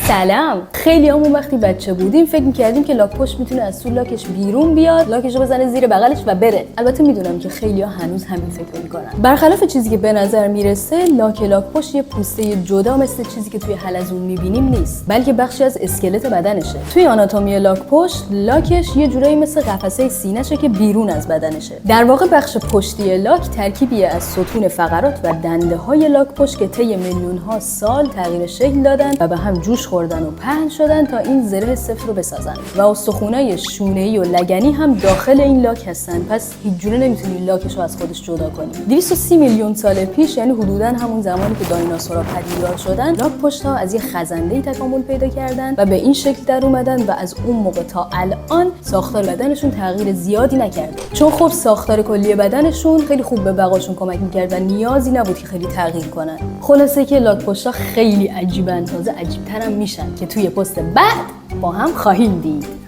سلام. خیلی همون وقتی بچه بودیم فکر میکردیم که لاک پشت میتونه از تو لاکش بیرون بیاد، لاکش رو بزنه زیر بغلش و بره. البته میدونم که خیلی‌ها هنوز همین فکر میکنن. برخلاف چیزی که به نظر میرسه، لاک پشت یه پوسته جدا مثل چیزی که توی حلزون میبینیم نیست، بلکه بخشی از اسکلت بدنشه. توی آناتومی لاک پشت، لاکش یه جورایی مثل قفسه سینه‌شه که بیرون از بدنشه. در واقع بخش پشتی لاک ترکیبیه از ستون فقرات و دنده‌های لاک پشت که طی میلیون‌ها سال تغییر شکل دادن و به هم جوش خوردن و پهن شدن تا این زره سفت رو بسازن. و استخونای شونه‌ای و لگنی هم داخل این لاک هستن، پس هیچ جوره نمیتونی لاکش رو از خودش جدا کنی. 230 میلیون سال پیش، یعنی حدوداً همون زمانی که دایناسورها پدیدار شدن، لاک پشت‌ها از یه خزنده‌ای تکامل پیدا کردن و به این شکل در اومدن و از اون موقع تا الان ساختار بدنشون تغییر زیادی نکرده. چون خب ساختار کلی بدنشون خیلی خوب به بقاشون کمک می‌کرد و نیازی نبود که خیلی تغییر کنن. خلاصه که لاک پشت‌ها خیلی عجیبن، تازه عجیب‌ترم میشن که توی پست بعد با هم خواهیم دید.